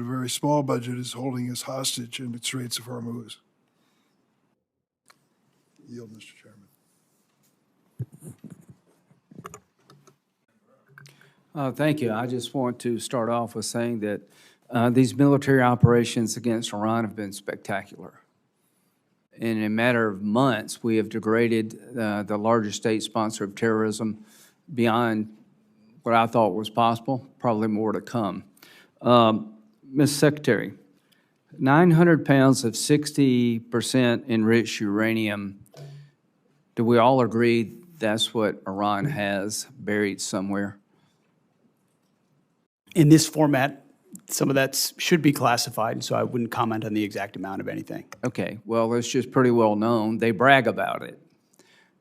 A very small budget is holding us hostage in the Straits of Hormuz. Yield, Mr. Chairman. Thank you. I just want to start off with saying that these military operations against Iran have been spectacular. In a matter of months, we have degraded the largest state sponsor of terrorism beyond what I thought was possible, probably more to come. Ms. Secretary, 900 pounds of 60% enriched uranium, do we all agree that's what Iran has buried somewhere? In this format, some of that should be classified, so I wouldn't comment on the exact amount of anything. Okay, well, it's just pretty well known. They brag about it.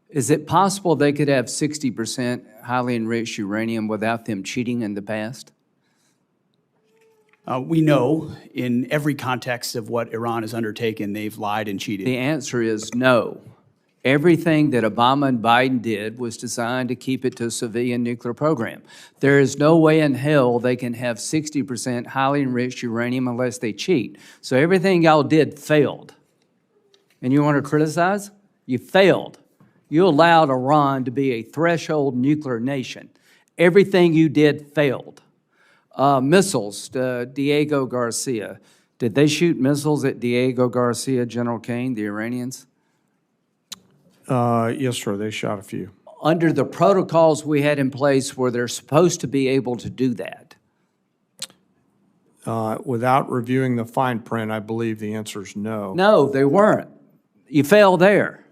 Is it possible they could have 60% highly enriched uranium without them cheating in the past? We know in every context of what Iran has undertaken, they've lied and cheated. The answer is no. Everything that Obama and Biden did was designed to keep it to a civilian nuclear program. There is no way in hell they can have 60% highly enriched uranium unless they cheat. So everything y'all did failed. And you want to criticize? You failed. You allowed Iran to be a threshold nuclear nation. Everything you did failed. Missiles, Diego Garcia. Did they shoot missiles at Diego Garcia, General Kane, the Iranians? Yes, sir, they shot a few. Under the protocols we had in place, were they supposed to be able to do that? Without reviewing the fine print, I believe the answer is no. No, they weren't. You failed there.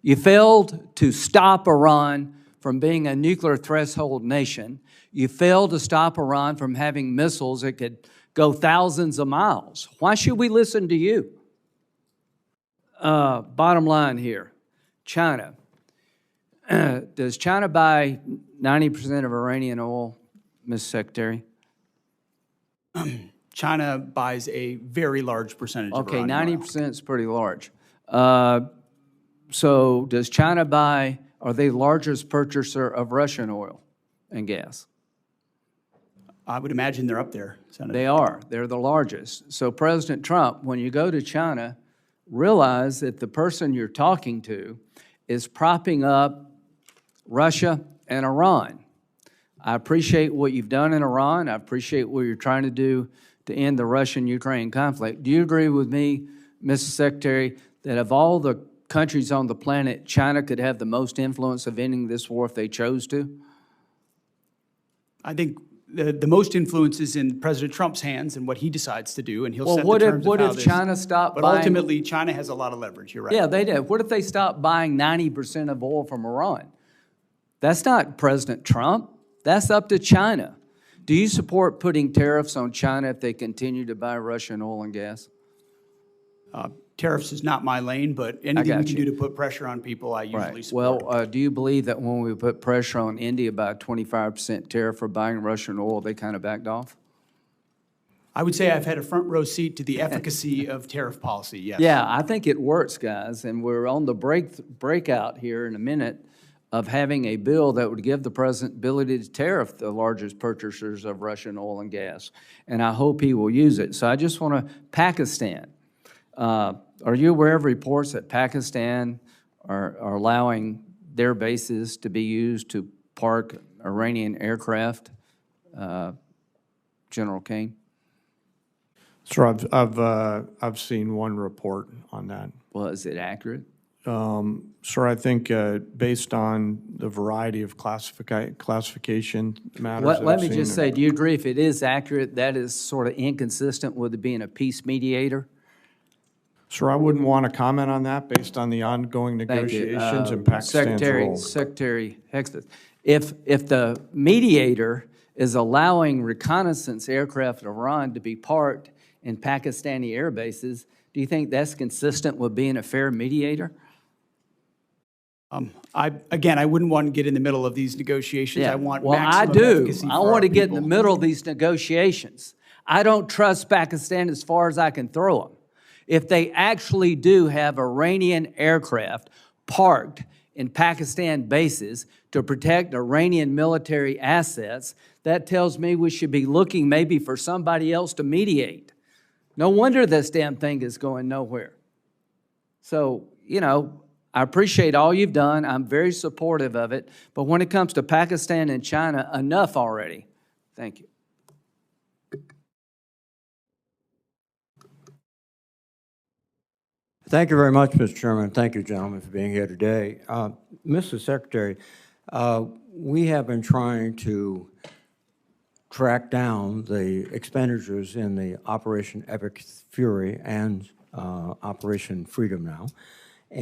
You failed to stop Iran from being a nuclear threshold nation. You failed to stop Iran from having missiles that could go thousands of miles. Why should we listen to you? Bottom line here. China. Does China buy 90% of Iranian oil, Ms. Secretary? China buys a very large percentage of Okay, Iranian 90% is pretty large. So does China buy, are they the largest purchaser of Russian oil and gas? I would imagine they're up there, Senator. They are. They're the largest. So President Trump, when you go to China, realize that the person you're talking to is propping up Russia and Iran. I appreciate what you've done in Iran. I appreciate what you're trying to do to end the Russian-Ukraine conflict. Do you agree with me, Mr. Secretary, that of all the countries on the planet, China could have the most influence of ending this war if they chose to? I think the most influence is in President Trump's hands and what he decides to do, and he'll set the terms of how this. What if China stopped buying? But ultimately, China has a lot of leverage. You're right. Yeah, they did. What if they stopped buying 90% of oil from Iran? That's not President Trump. That's up to China. Do you support putting tariffs on China if they continue to buy Russian oil and gas? Tariffs is not my lane, but anything we can do to put pressure on people, I usually support. Well, do you believe that when we put pressure on India by a 25% tariff for buying Russian oil, they kind of backed off? I would say I've had a front row seat to the efficacy of tariff policy, yes. Yeah, I think it works, guys, and we're on the breakout here in a minute of having a bill that would give the president ability to tariff the largest purchasers of Russian oil and gas, and I hope he will use it. So I just want to, Pakistan. Are you aware of reports that Pakistan are allowing their bases to be used to park Iranian aircraft, General Kane? Sir, I've seen one report on that. Well, is it accurate? Sir, I think based on the variety of classification matters. Let me just say, do you agree if it is accurate, that is sort of inconsistent with it being a peace mediator? Sir, I wouldn't want to comment on that based on the ongoing negotiations and Pakistan's role. Secretary Hegseth, if the mediator is allowing reconnaissance aircraft of Iran to be parked in Pakistani air bases, do you think that's consistent with being a fair mediator? Again, I wouldn't want to get in the middle of these negotiations. Yeah. I want well, maximum I do. efficacy I for want to our get in the people. middle of these negotiations. I don't trust Pakistan as far as I can throw them. If they actually do have Iranian aircraft parked in Pakistan bases to protect Iranian military assets, that tells me we should be looking maybe for somebody else to mediate. No wonder this damn thing is going nowhere. So, you know, I appreciate all you've done. I'm very supportive of it. But when it comes to Pakistan and China, enough already. Thank you. Thank you very much, Mr. Chairman. Thank you, gentlemen, for being here today. Mr. Secretary, we have been trying to track down the expenditures in the Operation Epic Fury and Operation Freedom now.